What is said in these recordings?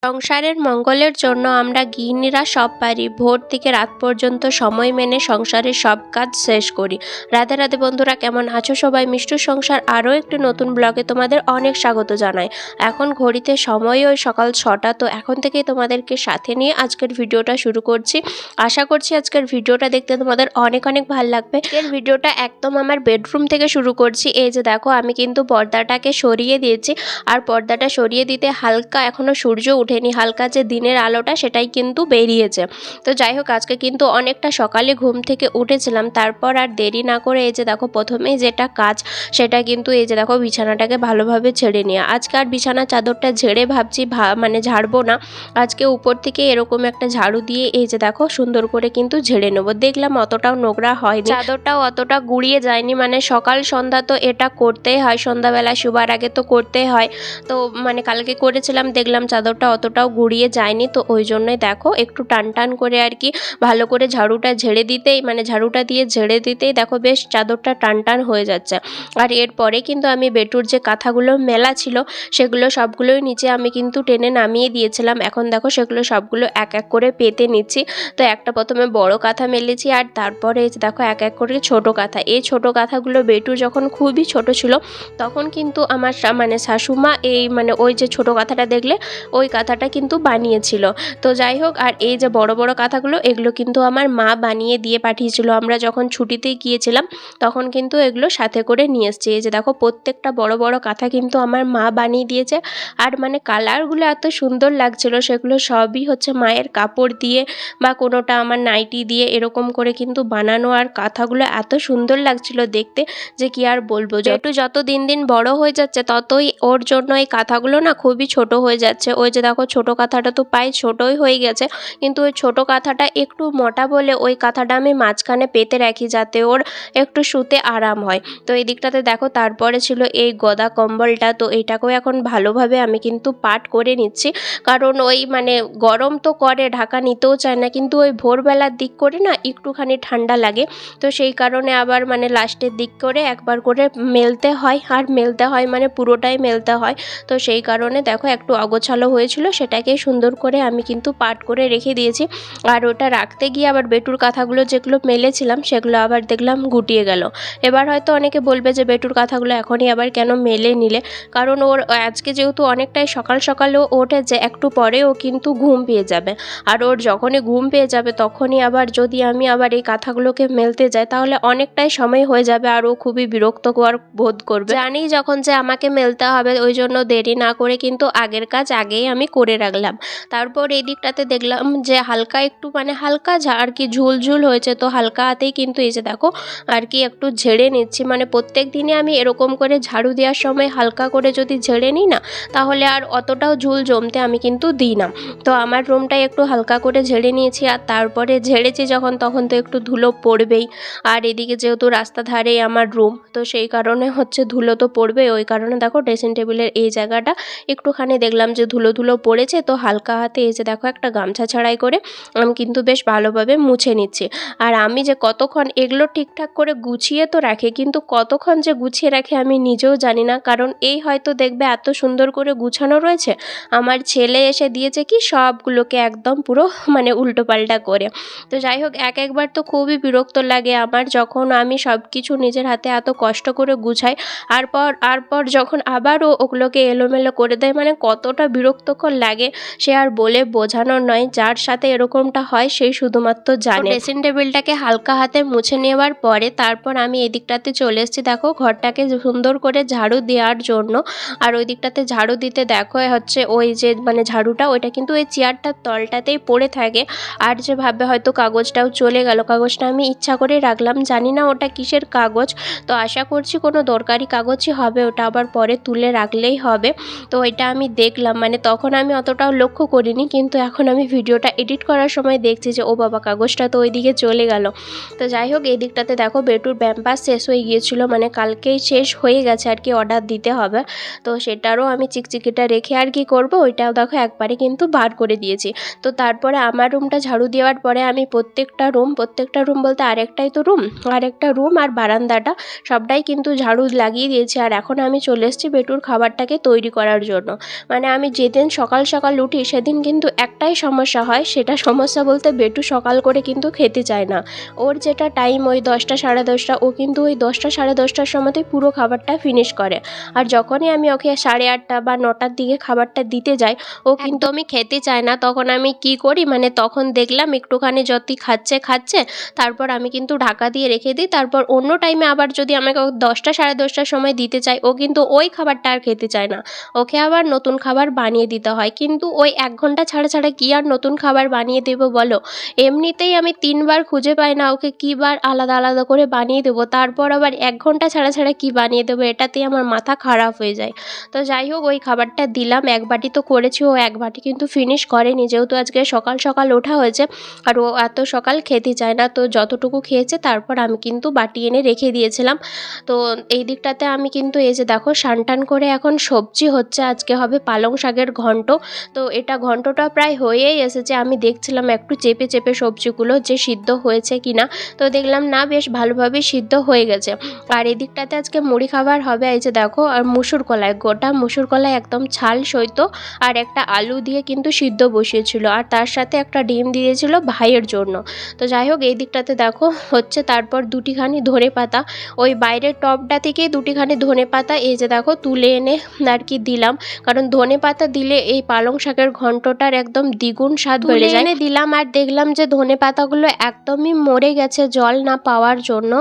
সংসারের মঙ্গলের জন্য আমরা গৃহিণীরা সব পারি। ভোর থেকে রাত পর্যন্ত সময় মেনে সংসারের সব কাজ শেষ করি। রাধে রাধে বন্ধুরা, কেমন আছো সবাই? মিষ্টুর সংসার আরও একটি নতুন ব্লগে তোমাদের অনেক স্বাগত জানাই। এখন ঘড়িতে সময় ওই সকাল 6টা। তো এখন থেকেই তোমাদেরকে সাথে নিয়ে আজকের ভিডিওটা শুরু করছি। আশা করছি আজকের ভিডিওটা দেখতে তোমাদের অনেক অনেক ভালো লাগবে। এর ভিডিওটা একদম আমার বেডরুম থেকে শুরু করছি। এই যে দেখো, আমি কিন্তু পর্দাটাকে সরিয়ে দিয়েছি। আর পর্দাটা সরিয়ে দিতে হালকা এখনও সূর্য ওঠেনি, হালকা যে দিনের আলোটা সেটাই কিন্তু বেরিয়েছে। তো যাই হোক, আজকে কিন্তু অনেকটা সকালে ঘুম থেকে উঠেছিলাম। তারপর আর দেরি না করে এই যে দেখো, প্রথমেই যেটা কাজ সেটা কিন্তু এই যে দেখো, বিছানাটাকে ভালোভাবে ছেড়ে নিয়ে আজকে আর বিছানার চাদরটা ঝেড়ে ভাবছি মানে ঝাড়বো না। আজকে উপর থেকে এরকম একটা ঝাড়ু দিয়ে এই যে দেখো সুন্দর করে কিন্তু ঝেড়ে নেবো। দেখলাম অতটাও নোংরা হয়নি, চাদরটাও অতটা গুড়িয়ে যায়নি। মানে সকাল সন্ধ্যা তো এটা করতেই হয়, সন্ধ্যাবেলা শুবার আগে তো করতেই হয়। তো মানে কালকে করেছিলাম, দেখলাম চাদরটা অতটাও গুড়িয়ে যায়নি। তো ওই জন্যই দেখো একটু টান টান করে আর কি ভালো করে ঝাড়ুটা ঝেড়ে দিতেই, মানে ঝাড়ুটা দিয়ে ঝেড়ে দিতেই দেখো বেশ চাদরটা টান টান হয়ে যাচ্ছে। আর এরপরে কিন্তু আমি বেটুর যে কাঁথাগুলো মেলা ছিল সেগুলো সবগুলোই নিচে আমি কিন্তু টেনে নামিয়ে দিয়েছিলাম। এখন দেখো সেগুলো সবগুলো এক এক করে পেতে নিচ্ছি। তো একটা প্রথমে বড় কাঁথা মেলেছি, আর তারপরে দেখো এক এক করে ছোট কাঁথা। এই ছোট কাঁথাগুলো বেটু যখন খুবই ছোট ছিল তখন কিন্তু আমার মানে শাশুমা এই মানে ওই যে ছোট কাঁথাটা দেখলে ওই কাঁথাটা কিন্তু বানিয়েছিল। তো যাই হোক, আর এই যে বড় বড় কাঁথাগুলো এগুলো কিন্তু আমার মা বানিয়ে দিয়ে পাঠিয়েছিল। আমরা যখন ছুটিতে গিয়েছিলাম তখন কিন্তু এগুলো সাথে করে নিয়ে এসেছি। এই যে দেখো প্রত্যেকটা বড় বড় কাঁথা কিন্তু আমার মা বানিয়ে দিয়েছে। আর মানে কালারগুলো এত সুন্দর লাগছিল, সেগুলো সবই হচ্ছে মায়ের কাপড় দিয়ে বা কোনোটা আমার নাইটি দিয়ে এরকম করে কিন্তু বানানো। আর কাঁথাগুলো এত সুন্দর লাগছিল দেখতে যে কি আর বলবো। যত দিন দিন বড় হয়ে যাচ্ছে ততই ওর জন্য এই কাঁথাগুলো না খুবই ছোট হয়ে যাচ্ছে। ওই যে দেখো ছোট কাঁথাটা তো প্রায় ছোটই হয়ে গেছে, কিন্তু ওই ছোট কাঁথাটা একটু মোটা বলে ওই কাঁথাটা আমি মাঝখানে পেতে রাখি যাতে ওর একটু শুতে আরাম হয়। তো এই দিকটাতে দেখো তারপরে ছিল এই গদা কম্বলটা। তো এইটাকেও এখন ভালোভাবে আমি কিন্তু পাট করে নিচ্ছি, কারণ ওই মানে গরম তো করে, ঢাকা নিতেও চায় না, কিন্তু ওই ভোরবেলার দিক করে না একটুখানি ঠান্ডা লাগে। তো সেই কারণে আবার মানে লাস্টের দিক করে একবার করে মেলতে হয়, আর মেলতে হয় মানে পুরোটাই মেলতে হয়। তো সেই কারণে দেখো একটু অগোছালো হয়েছিল, সেটাকে সুন্দর করে আমি কিন্তু পাট করে রেখে দিয়েছি। আর ওটা রাখতে গিয়ে আবার বেটুর কাঁথাগুলো যেগুলো মেলেছিলাম সেগুলো আবার দেখলাম গুটিয়ে গেল। এবার হয়তো অনেকে বলবে যে বেটুর কাঁথাগুলো এখনই আবার কেন মেলে নিলে, কারণ ওর আজকে যেহেতু অনেকটাই সকাল সকালেও ওঠেছে, একটু পরেও কিন্তু ঘুম পেয়ে যাবে। আর ওর যখনই ঘুম পেয়ে যাবে তখনই আবার যদি আমি আবার এই কাঁথাগুলোকে মেলতে যাই তাহলে অনেকটাই সময় হয়ে যাবে, আর ও খুবই বিরক্তকর বোধ করবে। জানি যখন যে আমাকে মেলতে হবে, ওই জন্য দেরি না করে কিন্তু আগের কাজ আগেই আমি করে রাখলাম। তারপর এই দিকটাতে দেখলাম যে হালকা একটু মানে হালকা আর কি ঝুলঝুল হয়েছে। তো হালকা হাতেই কিন্তু এই যে দেখো আর কি একটু ঝেড়ে নিচ্ছি। মানে প্রত্যেক দিনে আমি এরকম করে ঝাড়ু দেওয়ার সময় হালকা করে যদি ঝেড়ে নিই না, তাহলে আর অতটাও ঝুল জমতে আমি কিন্তু দিই না। তো আমার রুমটাই একটু হালকা করে ঝেড়ে নিয়েছি, আর তারপরে ঝেড়েছি যখন তখন তো একটু ধুলো পড়বেই। আর এদিকে যেহেতু রাস্তা ধারেই আমার রুম, তো সেই কারণে হচ্ছে ধুলো তো পড়বে। ওই কারণে দেখো ড্রেসিং টেবিলের এই জায়গাটা একটুখানি দেখলাম যে ধুলো ধুলো পড়েছে। তো হালকা হাতে এই যে দেখো একটা গামছা ছাড়াই করে আমি কিন্তু বেশ ভালোভাবে মুছে নিচ্ছি। আর আমি যে কতক্ষণ এগুলো ঠিকঠাক করে গুছিয়ে তো রাখি, কিন্তু কতক্ষণ যে গুছিয়ে রাখে আমি নিজেও জানি না। কারণ এই হয়তো দেখবে এত সুন্দর করে গুছানো রয়েছে, আমার ছেলে এসে দিয়েছে কি সবগুলোকে একদম পুরো মানে উল্টো পাল্টা করে। তো যাই হোক, একবার তো খুবই বিরক্ত লাগে আমার যখন আমি সব কিছু নিজের হাতে এত কষ্ট করে গুছাই, আর পর যখন আবারও ওগুলোকে এলোমেলো করে দেয়, মানে কতটা বিরক্তকর লাগে সে আর বলে বোঝানোর নয়। যার সাথে এরকমটা হয় সেই শুধুমাত্র জানে। ড্রেসিং টেবিলটাকে হালকা হাতে মুছে নেওয়ার পরে তারপর আমি এদিকটাতে চলে এসেছি দেখো ঘরটাকে সুন্দর করে ঝাড়ু দেওয়ার জন্য। আর ওই দিকটাতে ঝাড়ু দিতে দেখো হচ্ছে ওই যে মানে ঝাড়ুটা ওইটা কিন্তু ওই চেয়ারটার তলটাতেই পড়ে থাকে। আর যে ভাবে হয়তো কাগজটাও চলে গেল, কাগজটা আমি ইচ্ছা করে রাখলাম, জানি না ওটা কিসের কাগজ। তো আশা করছি কোনো দরকারি কাগজই হবে, ওটা আবার পরে তুলে রাখলেই হবে। তো এটা আমি দেখলাম, মানে তখন আমি অতটাও লক্ষ্য করিনি, কিন্তু এখন আমি ভিডিওটা এডিট করার সময় দেখছি যে ও বাবা, কাগজটা তো ওইদিকে চলে গেল। তো যাই হোক, এই দিকটাতে দেখো বেটুর ব্যাম্পাস শেষ হয়ে গিয়েছিল, মানে কালকেই শেষ হয়ে গেছে আর কি, অর্ডার দিতে হবে। তো সেটারও আমি চিকচিকিটা রেখে আর কি করব, ওইটাও দেখো একবারে কিন্তু বার করে দিয়েছি। তো তারপরে আমার রুমটা ঝাড়ু দেওয়ার পরে আমি প্রত্যেকটা রুম বলতে আরেকটাই তো রুম, আরেকটা রুম আর বারান্দাটা সবটাই কিন্তু ঝাড়ু লাগিয়ে দিয়েছি। আর এখন আমি চলে এসেছি বেটুর খাবারটাকে তৈরি করার জন্য। মানে আমি যেদিন সকাল সকাল উঠি সেদিন কিন্তু একটাই সমস্যা হয়, সেটা সমস্যা বলতে বেটু সকাল করে কিন্তু খেতে চায় না। ওর যেটা টাইম ওই 10টা 10:30, ও কিন্তু ওই 10টা 10:30টার সময়তেই পুরো খাবারটা ফিনিশ করে। আর যখনই আমি ওকে 8:30 বা 9টার দিকে খাবারটা দিতে যাই, ও কিন্তু আমি খেতে চায় না। তখন আমি কি করি, মানে তখন দেখলাম একটুখানি যতই খাচ্ছে খাচ্ছে, তারপর আমি কিন্তু ঢাকা দিয়ে রেখে দিই। তারপর অন্য টাইমে আবার যদি আমাকে ও 10টা 10:30টার সময় দিতে চাই, ও কিন্তু ওই খাবারটা আর খেতে চায় না। ওকে আবার নতুন খাবার বানিয়ে দিতে হয়। কিন্তু ওই 1 ঘন্টা ছাড়া ছাড়া কি আর নতুন খাবার বানিয়ে দেবো বলো? এমনিতেই আমি 3 বার খুঁজে পাই না ওকে কী বার আলাদা আলাদা করে বানিয়ে দেবো। তারপর আবার 1 ঘন্টা ছাড়া ছাড়া কী বানিয়ে দেবো, এটাতেই আমার মাথা খারাপ হয়ে যায়। তো যাই হোক, ওই খাবারটা দিলাম। 1 বাটি তো করেছি, ও 1 বাটি কিন্তু ফিনিশ করেনি, যেহেতু আজকে সকাল সকাল ওঠা হয়েছে আর ও এত সকাল খেতে চায় না। তো যতটুকু খেয়েছে তারপর আমি কিন্তু বাটি এনে রেখে দিয়েছিলাম। তো এই দিকটাতে আমি কিন্তু এই যে দেখো টান করে এখন সবজি হচ্ছে, আজকে হবে পালং শাকের ঘন্ট। তো এটা ঘন্টটা প্রায় হয়েই এসেছে। আমি দেখছিলাম একটু চেপে চেপে সবজিগুলো যে সিদ্ধ হয়েছে কিনা, তো দেখলাম না, বেশ ভালোভাবেই সিদ্ধ হয়ে গেছে। আর এদিকটাতে আজকে মুড়ি খাবার হবে, এই যে দেখো, আর মুসুর কলাই, গোটা মুসুর কলাই একদম ছাল সইত, আর একটা আলু দিয়ে কিন্তু সিদ্ধ বসিয়েছিল, আর তার সাথে একটা ডিম দিয়েছিল ভাইয়ের জন্য। তো যাই হোক, এই দিকটাতে দেখো হচ্ছে। তারপর দুটিখানি ধনেপাতা, ওই বাইরের টবটা থেকেই দুটিখানি ধনেপাতা এই যে দেখো তুলে এনে আর কি দিলাম, কারণ ধনেপাতা দিলে এই পালং শাকের ঘন্টটার একদম দ্বিগুণ স্বাদ বেড়ে যায়। এনে দিলাম আর দেখলাম যে ধনেপাতাগুলো একদমই মরে গেছে জল না পাওয়ার জন্য।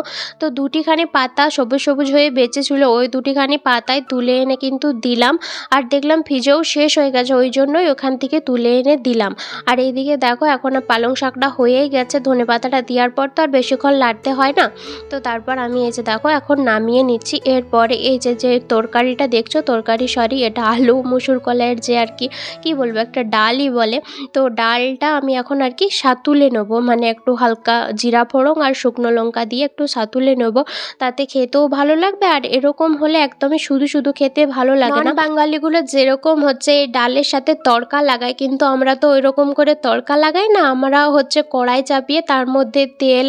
তো দুটিখানি পাতা সবুজ সবুজ হয়ে বেঁচেছিল, ওই দুটিখানি পাতায় তুলে এনে কিন্তু দিলাম। আর দেখলাম ফ্রিজেও শেষ হয়ে গেছে, ওই জন্যই ওখান থেকে তুলে এনে দিলাম। আর এইদিকে দেখো এখন পালং শাকটা হয়েই গেছে, ধনেপাতাটা দেওয়ার পর তো আর বেশিক্ষণ লাড়তে হয় না। তো তারপর আমি এই যে দেখো এখন নামিয়ে নিচ্ছি। এরপরে এই যে যে তরকারিটা দেখছো, তরকারি সরি, এটা আলু মুসুর কলাইয়ের যে আর কি কি বলবো, একটা ডালই বলে। তো ডালটা আমি এখন আর কি সাতুলে নেবো, মানে একটু হালকা জিরা ফোড়ন আর শুকনো লঙ্কা দিয়ে একটু সাতুলে নেবো, তাতে খেতেও ভালো লাগবে। আর এরকম হলে একদমই শুধু শুধু খেতে ভালো লাগে না। বাঙালিগুলো যেরকম হচ্ছে এই ডালের সাথে তড়কা লাগায়, কিন্তু আমরা তো ওইরকম করে তড়কা লাগাই না। আমরা হচ্ছে কড়াই চাপিয়ে তার মধ্যে তেল,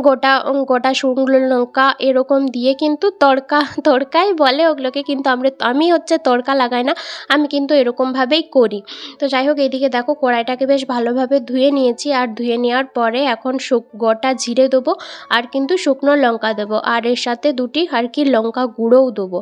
গোটা গোটা শুকনো লঙ্কা এরকম দিয়ে কিন্তু তড়কাই বলে ওগুলোকে, কিন্তু আমি হচ্ছে তড়কা লাগাই না, আমি কিন্তু এরকমভাবেই করি। তো যাই হোক, এইদিকে দেখো কড়াইটাকে বেশ ভালোভাবে ধুয়ে নিয়েছি, আর ধুয়ে নেওয়ার পরে এখন গোটা জিরে দেবো, আর কিন্তু শুকনো লঙ্কা দেবো, আর এর সাথে দুটি আর কি লঙ্কা গুঁড়োও দেবো,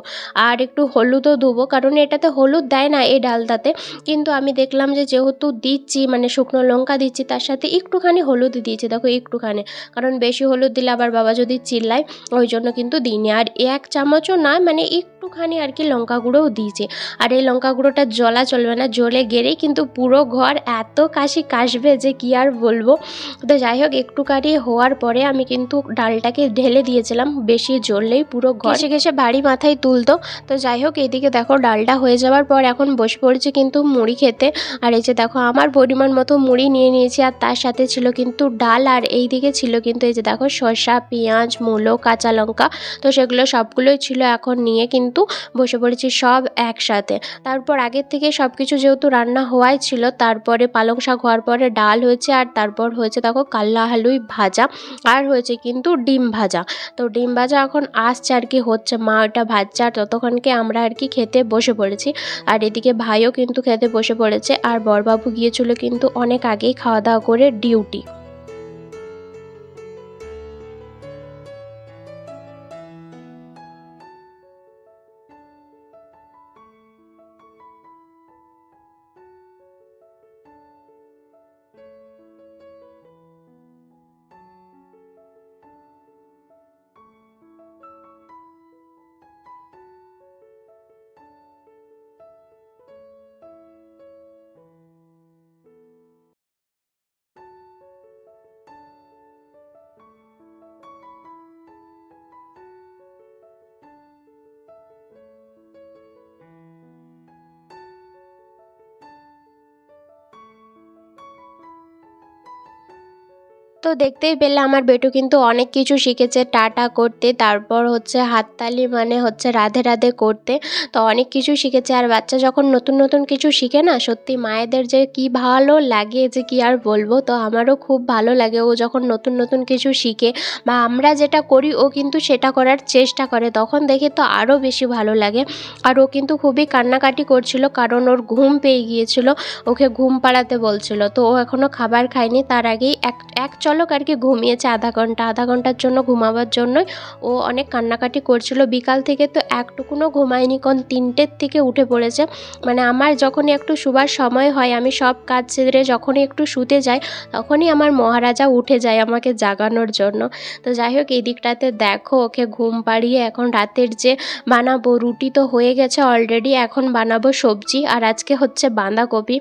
আর একটু হলুদও দেবো, কারণ এটাতে হলুদ দেয় না এই ডালটাতে। কিন্তু আমি দেখলাম যে যেহেতু দিচ্ছি, মানে শুকনো লঙ্কা দিচ্ছি, তার সাথে একটুখানি হলুদ দিয়েছি, দেখো একটুখানি, কারণ বেশি হলুদ দিলে আবার বাবা যদি চিল্লায়, ওই জন্য কিন্তু দিইনি। আর 1 চামচও না, মানে একটুখানি আর কি লঙ্কা গুঁড়োও দিয়েছি। আর এই লঙ্কা গুঁড়োটা জ্বলা চলবে না, জ্বলে গেলেই কিন্তু পুরো ঘর এত কাশি কাশবে যে কি আর বলবো। তো যাই হোক, একটুখানি হওয়ার পরে আমি কিন্তু ডালটাকে ঢেলে দিয়েছিলাম, বেশি জ্বললেই পুরো ঘর ঘেঁষে ঘেঁষে বাড়ি মাথায় তুলতো। তো যাই হোক, এইদিকে দেখো ডালটা হয়ে যাওয়ার পর এখন বসে পড়েছি কিন্তু মুড়ি খেতে। আর এই যে দেখো আমার পরিমাণ মতো মুড়ি নিয়ে নিয়েছি, আর তার সাথে ছিল কিন্তু ডাল, আর এই দিকে ছিল কিন্তু এই যে দেখো শসা, পেঁয়াজ, মূলো, কাঁচা লঙ্কা। তো সেগুলো সবগুলোই ছিল, এখন নিয়ে কিন্তু বসে পড়েছি সব একসাথে। তারপর আগের থেকে সব কিছু যেহেতু রান্না হওয়াই ছিল, তারপরে পালং শাক হওয়ার পরে ডাল হয়েছে, আর তারপর হয়েছে দেখো কাল্লা আলুই ভাজা, আর হয়েছে কিন্তু ডিম ভাজা। তো ডিম ভাজা এখন আসছে আর কি, হচ্ছে, মা ওটা ভাজছে, আর ততক্ষণকে আমরা আর কি খেতে বসে পড়েছি। আর এদিকে ভাইও কিন্তু খেতে বসে পড়েছে, আর বড়বাবু গিয়েছিল কিন্তু অনেক আগেই খাওয়া দাওয়া করে ডিউটি। তো দেখতেই পেলে আমার বেটু কিন্তু অনেক কিছু শিখেছে টাটা করতে, তারপর হচ্ছে হাততালি মানে হচ্ছে রাধে রাধে করতে। তো অনেক কিছু শিখেছে। আর বাচ্চা যখন নতুন নতুন কিছু শিখে না, সত্যি মায়েদের যে কি ভালো লাগে যে কি আর বলবো। তো আমারও খুব ভালো লাগে ও যখন নতুন নতুন কিছু শিখে, বা আমরা যেটা করি ও কিন্তু সেটা করার চেষ্টা করে, তখন দেখে তো আরও বেশি ভালো লাগে। আর ও কিন্তু খুবই কান্নাকাটি করছিল, কারণ ওর ঘুম পেয়ে গিয়েছিল, ওকে ঘুম পাড়াতে বলছিল। তো ও এখনও খাবার খায়নি, তার আগেই এক চলক আর কি ঘুমিয়েছে আধা ঘন্টার জন্য, ঘুমাবার জন্যই ও অনেক কান্নাকাটি করছিল। বিকাল থেকে তো একটুকুনও ঘুমায়নি, কারণ 3টের থেকে উঠে পড়েছে। মানে আমার যখনই একটু শোবার সময় হয়, আমি সব কাজ সেরে যখনই একটু শুতে যাই, তখনই আমার মহারাজা উঠে যায় আমাকে জাগানোর জন্য। তো যাই হোক, এই দিকটাতে দেখো ওকে ঘুম পাড়িয়ে এখন রাতের যে বানাবো, রুটি তো হয়ে গেছে অলরেডি, এখন বানাবো সবজি। আর আজকে হচ্ছে বাঁধাকপি,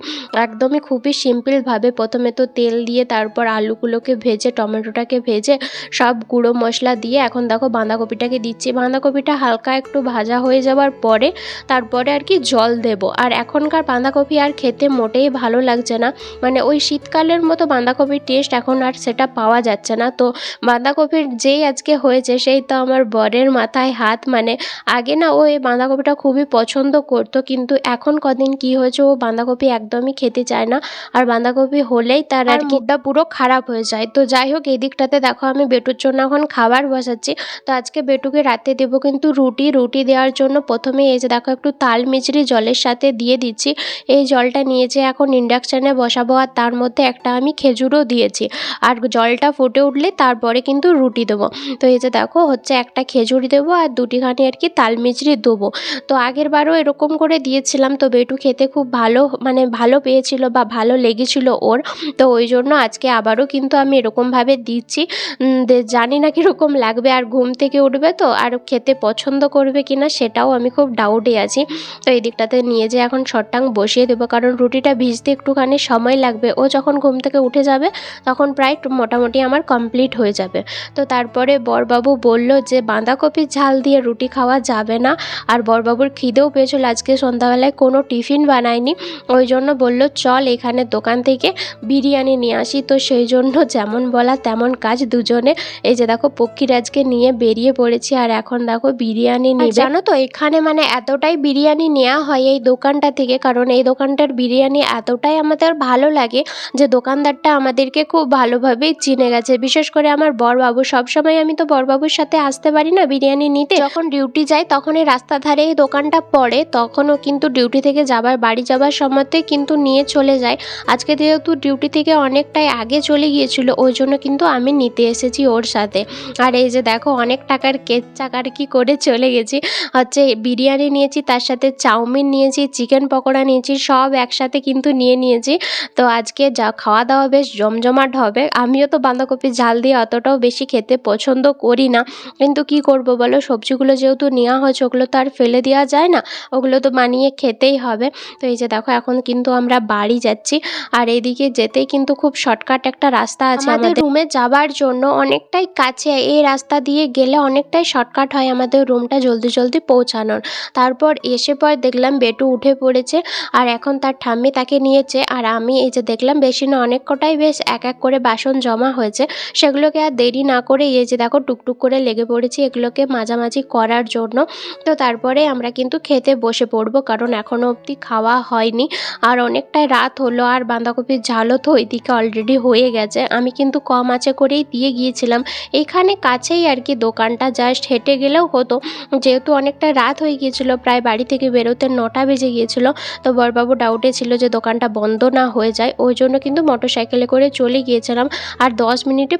একদমই খুবই সিম্পলভাবে। প্রথমে তো তেল দিয়ে, তারপর আলুগুলোকে ভেজে, টমেটোটাকে ভেজে, সব গুঁড়ো মশলা দিয়ে এখন দেখো বাঁধাকপিটাকে দিচ্ছি। বাঁধাকপিটা হালকা একটু ভাজা হয়ে যাওয়ার পরে তারপরে আর কি জল দেব। আর এখনকার বাঁধাকপি আর খেতে মোটেই ভালো লাগছে না, মানে ওই শীতকালের মতো বাঁধাকপির টেস্ট এখন আর সেটা পাওয়া যাচ্ছে না। তো বাঁধাকপির যেই আজকে হয়েছে, সেই তো আমার বরের মাথায় হাত। মানে আগে না ও এই বাঁধাকপিটা খুবই পছন্দ করতো, কিন্তু এখন কদিন কি হয়েছে, ও বাঁধাকপি একদমই খেতে চায় না। আর বাঁধাকপি হলেই তার আর মুডটা পুরো খারাপ হয়ে যায়। তো যাই হোক, এই দিকটাতে দেখো আমি বেটুর জন্য এখন খাবার বসাচ্ছি। তো আজকে বেটুকে রাতে দেবো কিন্তু রুটি দেওয়ার জন্য প্রথমে এই যে দেখো একটু তাল মিছরি জলের সাথে দিয়ে দিচ্ছি। এই জলটা নিয়েছে এখন ইন্ডাকশানে বসাবো, আর তার মধ্যে একটা আমি খেজুরও দিয়েছি। আর জলটা ফুটে উঠলে তারপরে কিন্তু রুটি দেবো। তো এই যে দেখো হচ্ছে একটা খেজুর দেবো আর দুটিখানি আর কি তাল মিছরি দেবো। তো আগের বারও এরকম করে দিয়েছিলাম, তো বেটু খেতে খুব ভালো মানে ভালো পেয়েছিল বা ভালো লেগেছিল ওর। তো ওই জন্য আজকে আবারও কিন্তু আমি এরকমভাবে দিচ্ছি। জানি না কীরকম লাগবে, আর ঘুম থেকে উঠবে তো আর খেতে পছন্দ করবে কি না সেটাও আমি খুব ডাউটে আছি। তো এই দিকটাতে নিয়ে যেয়ে এখন শটাং বসিয়ে দেবো, কারণ রুটিটা ভিজতে একটুখানি সময় লাগবে। ও যখন ঘুম থেকে উঠে যাবে তখন প্রায় মোটামুটি আমার কমপ্লিট হয়ে যাবে। তো তারপরে বরবাবু বলল যে বাঁধাকপির ঝাল দিয়ে রুটি খাওয়া যাবে না। আর বরবাবুর খিদেও পেয়েছিল, আজকে সন্ধ্যাবেলায় কোনো টিফিন বানায়নি, ওই জন্য বলল চল এখানে দোকান থেকে বিরিয়ানি নিয়ে আসি। তো সেই জন্য যেমন বলা তেমন কাজ, দুজনে এই যে দেখো পক্ষীরাজকে নিয়ে বেরিয়ে পড়েছি। আর এখন দেখো বিরিয়ানি নিয়ে, জানো তো এখানে মানে এতটাই বিরিয়ানি নেওয়া হয় এই দোকানটা থেকে, কারণ এই দোকানটার বিরিয়ানি এতটাই আমাদের ভালো লাগে যে দোকানদারটা আমাদেরকে খুব ভালোভাবেই চিনে গেছে। বিশেষ করে আমার বরবাবু, সবসময় আমি তো বরবাবুর সাথে আসতে পারি না বিরিয়ানি নিতে, যখন ডিউটি যাই তখন এই রাস্তা ধারে এই দোকানটা পড়ে, তখনও কিন্তু ডিউটি থেকে বাড়ি যাবার সময়তে কিন্তু নিয়ে চলে যায়। আজকে যেহেতু ডিউটি থেকে অনেকটাই আগে চলে গিয়েছিল, ওই জন্য কিন্তু আমি নিতে এসেছি ওর সাথে। আর এই যে দেখো অনেক টাকার কেচ্চাক আর কি করে চলে গেছি। হচ্ছে বিরিয়ানি নিয়েছি, তার সাথে চাউমিন নিয়েছি, চিকেন পকোড়া নিয়েছি, সব একসাথে কিন্তু নিয়েছি। তো আজকে যা খাওয়া দাওয়া বেশ জমজমাট হবে। আমিও তো বাঁধাকপির ঝাল দিয়ে অতটাও বেশি খেতে পছন্দ করি না, কিন্তু কি করব বলো, সবজিগুলো যেহেতু নেওয়া হয়েছে ওগুলো তো আর ফেলে দেওয়া যায় না, ওগুলো তো বানিয়ে খেতেই হবে। তো এই যে দেখো এখন কিন্তু আমরা বাড়ি যাচ্ছি। আর এদিকে যেতেই কিন্তু খুব শর্টকাট একটা রাস্তা আছে আমাদের রুমে যাবার জন্য, অনেকটাই কাছে। এই রাস্তা দিয়ে গেলে অনেকটাই শর্টকাট হয় আমাদের রুমটা জলদি জলদি পৌঁছানোর। তারপর এসে পর দেখলাম বেটু উঠে পড়েছে, আর এখন তার ঠাম্মি তাকে নিয়েছে। আর আমি এই যে দেখলাম বেশি না অনেক কটাই বেশ এক এক করে বাসন জমা হয়েছে, সেগুলোকে আর দেরি না করে এই যে দেখো টুকটুক করে লেগে পড়েছি এগুলোকে মাঝামাঝি করার জন্য। তো তারপরে আমরা কিন্তু খেতে বসে পড়বো, কারণ এখনও অবধি খাওয়া হয়নি, আর অনেকটাই রাত হলো। আর বাঁধাকপির ঝালও তো ওইদিকে অলরেডি হয়ে গেছে, আমি কিন্তু কম আঁচে করেই দিয়ে গিয়েছিলাম। এইখানে কাছেই আর কি দোকানটা, জাস্ট হেঁটে গেলেও হতো, যেহেতু অনেকটা রাত হয়ে গিয়েছিলো, প্রায় বাড়ি থেকে বেরোতে 9টা বেজে গিয়েছিলো। তো বরবাবু ডাউটে ছিল যে দোকানটা বন্ধ না হয়ে যায়, ওই জন্য কিন্তু মোটরসাইকেলে করে চলে গিয়েছিলাম। আর 10 মিনিটে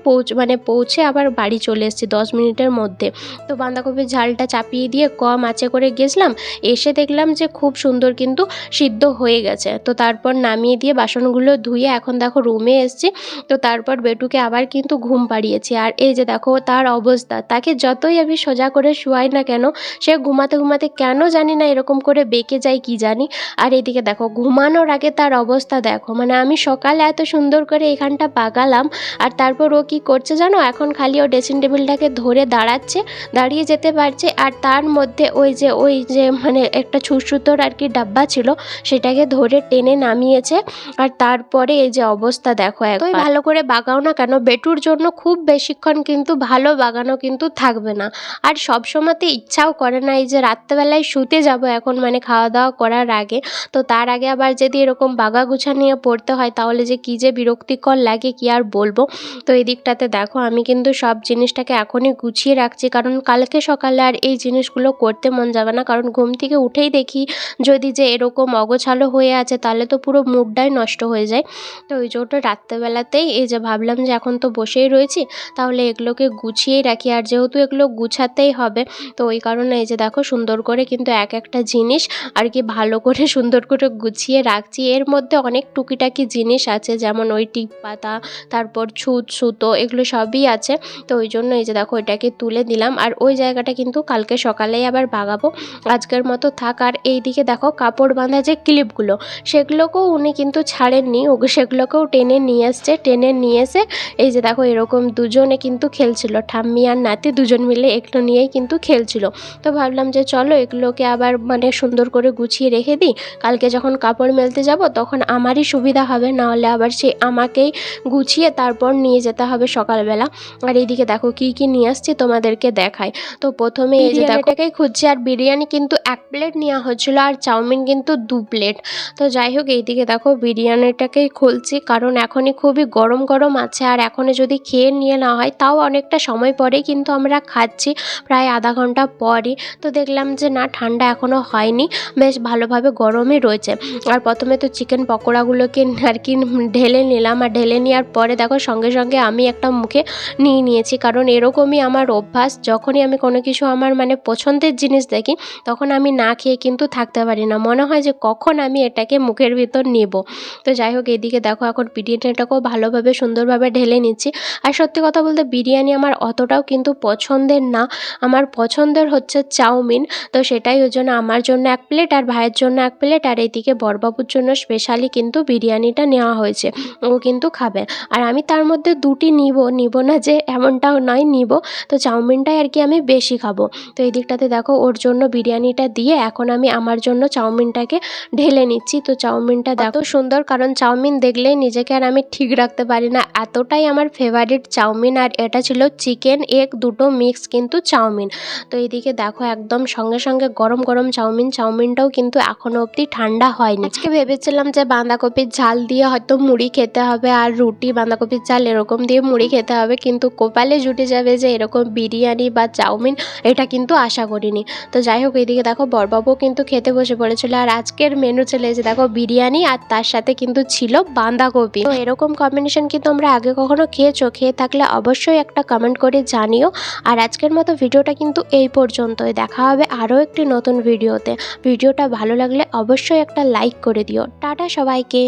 পৌঁছে আবার বাড়ি চলে এসেছি 10 মিনিটের মধ্যে। তো বাঁধাকপির ঝালটা চাপিয়ে দিয়ে কম আঁচে করে গেছিলাম, এসে দেখলাম যে খুব সুন্দর কিন্তু সিদ্ধ হয়ে গেছে। তো তারপর নামিয়ে দিয়ে বাসনগুলো ধুয়ে এখন দেখো রুমে এসেছি। তো তারপর বেটুকে আবার কিন্তু ঘুম পাড়িয়েছি। আর এই যে দেখো তার অবস্থা, তাকে যতই আমি সোজা করে শুয়াই না কেন, সে ঘুমাতে ঘুমাতে কেন জানি না এরকম করে বেঁকে যায় কি জানি। আর এদিকে দেখো ঘুমানোর আগে তার অবস্থা দেখো, মানে আমি সকালে এত সুন্দর করে এখানটা বাগালাম, আর তারপর ও কি করছে জানো, এখন খালি ও ড্রেসিং টেবিলটাকে ধরে দাঁড়াচ্ছে, দাঁড়িয়ে যেতে পারছে। আর তার মধ্যে ওই যে মানে একটা ছুঁচুতোর আর কি ডাব্বা ছিল, সেটাকে ধরে টেনে নামিয়েছে। আর তারপরে এই যে অবস্থা দেখো, একবার ভালো করে বাগাও না কেন বেটুর জন্য খুব বেশিক্ষণ কিন্তু ভালো বাগানো কিন্তু থাকবে না। আর সবসময়তে ইচ্ছাও করে না এই যে রাত্রেবেলায় শুতে যাব এখন, মানে খাওয়া দাওয়া করার আগে, তো তার আগে আবার যদি এরকম বাগাগুছা নিয়ে পড়তে হয় তাহলে যে কী যে বিরক্তিকর লাগে কি আর বলবো। তো এই দিকটাতে দেখো আমি কিন্তু সব জিনিসটাকে এখনই গুছিয়ে রাখছি, কারণ কালকে সকালে আর এই জিনিসগুলো করতে মন যাবে না, কারণ ঘুম থেকে উঠেই দেখি যদি যে এরকম অগোছালো হয়ে আছে তাহলে তো পুরো মুডটাই নষ্ট হয়ে যায়। তো ওই জন্য রাত্রেবেলাতেই এই যে ভাবলাম যে এখন তো বসেই রয়েছি, তাহলে এগুলোকে গুছিয়েই রাখি। আর যেহেতু এগুলো গুছাতেই হবে, তো ওই কারণে এই যে দেখো সুন্দর করে কিন্তু এক একটা জিনিস আর কি ভালো করে সুন্দর করে গুছিয়ে রাখছি। এর মধ্যে অনেক টুকিটাকি জিনিস আছে, যেমন ওই টিপ পাতা, তারপর ছুঁচ সুতো, এগুলো সবই আছে। তো ওই জন্য এই যে দেখো এটাকে তুলে দিলাম, আর ওই জায়গাটা কিন্তু কালকে সকালেই আবার বাগাবো, আজকের মতো থাক। আর এই দিকে দেখো কাপড় বাঁধা যে ক্লিপগুলো, সেগুলোকেও উনি কিন্তু ছাড়েননি, সেগুলোকেও টেনে নিয়ে এসছে। টেনে নিয়ে এসে এই যে দেখো এরকম দুজনে কিন্তু খেলছিল, ঠাম্মি আর নাতি দুজন মিলে এগুলো নিয়েই কিন্তু খেলছিল। তো ভাবলাম যে চলো এগুলোকে আবার মানে সুন্দর করে গুছিয়ে রেখে দিই, কালকে যখন কাপড় মেলতে যাব তখন আমারই সুবিধা হবে, নাহলে আবার সে আমাকেই গুছিয়ে তারপর নিয়ে যেতে হবে সকালবেলা। আর এইদিকে দেখো কি কি নিয়ে আসছি তোমাদেরকে দেখাই। তো প্রথমে এই যে দেখো এটাকেই খুঁজছি, আর বিরিয়ানি কিন্তু 1 প্লেট নেওয়া হচ্ছিলো আর চাউমিন কিন্তু 2 প্লেট। তো যাই হোক এইদিকে দেখো বিরিয়ানিটাকেই খুলছি, কারণ এখনই খুবই গরম গরম আছে, আর এখনই যদি খেয়ে নিয়ে না হয় তাও অনেকটা সময় পরে কিন্তু আমরা খাচ্ছি, প্রায় আধা ঘন্টা পরই। তো দেখলাম যে না, ঠান্ডা এখনও হয়নি, বেশ ভালোভাবে গরমই রয়েছে। আর প্রথমে তো চিকেন পকোড়াগুলোকে আর কি ঢেলে নিলাম, আর ঢেলে নেওয়ার পরে দেখো সঙ্গে সঙ্গে আমি একটা মুখে নিয়ে নিয়েছি, কারণ এরকমই আমার অভ্যাস, যখনই আমি কোনো কিছু আমার মানে পছন্দের জিনিস দেখি তখন আমি না খেয়ে কিন্তু থাকতে পারি না, মনে হয় যে কখন আমি এটাকে মুখের ভিতর নেব। তো যাই হোক এইদিকে দেখো এখন বিরিয়ানিটাকেও ভালোভাবে সুন্দরভাবে ঢেলে নিচ্ছি। আর সত্যি কথা বলতে বিরিয়ানি আমার অতটাও কিন্তু পছন্দের না, আমার পছন্দের হচ্ছে চাউমিন। তো সেটাই ওই জন্য আমার জন্য 1 প্লেট আর ভাইয়ের জন্য 1 প্লেট, আর এইদিকে বড়বাবুর জন্য স্পেশালি কিন্তু বিরিয়ানিটা নেওয়া হয়েছে, ও কিন্তু খাবে। আর আমি তার মধ্যে 2টি নিব না যে এমনটাও নয়, নিব। তো চাউমিনটাই আর কি আমি বেশি খাবো। তো এই দিকটাতে দেখো ওর জন্য বিরিয়ানিটা দিয়ে এখন আমি আমার জন্য চাউমিনটাকে ঢেলে নিচ্ছি। তো চাউমিনটা দেখো সুন্দর, কারণ চাউমিন দেখলেই নিজেকে আর আমি ঠিক রাখতে পারি না, এতটাই আমার ফেভারিট চাউমিন। আর এটা ছিল চিকেন এগ দুটো মিক্স কিন্তু চাউমিন। তো এইদিকে দেখো একদম সঙ্গে সঙ্গে গরম গরম চাউমিনটাও কিন্তু এখনও অবধি ঠান্ডা হয়নি। আজকে ভেবেছিলাম যে বাঁধাকপির ঝাল দিয়ে হয়তো মুড়ি খেতে হবে, আর রুটি বাঁধাকপির ঝাল এরকম দিয়ে মুড়ি খেতে হবে, কিন্তু কপালে জুটে যাবে যে এরকম বিরিয়ানি বা চাউমিন, এটা কিন্তু আশা করিনি। তো যাই হোক এইদিকে দেখো বড়বাবুও কিন্তু খেতে বসে পড়েছিল, আর আজকের মেনু চলে এসেছে দেখো বিরিয়ানি, আর তার সাথে কিন্তু ছিল বাঁধাকপি। তো এরকম কম্বিনেশন কিন্তু আমরা আগে কখনো খেয়েছো? খেয়ে থাকলে অবশ্যই একটা কমেন্ট করে জানিও। আর আজকের মতো ভিডিওটা কিন্তু এই পর্যন্তই, দেখা হবে আরও একটি নতুন ভিডিওতে। ভিডিওটা ভালো লাগলে অবশ্যই একটা লাইক করে দিও। টাটা সবাইকে।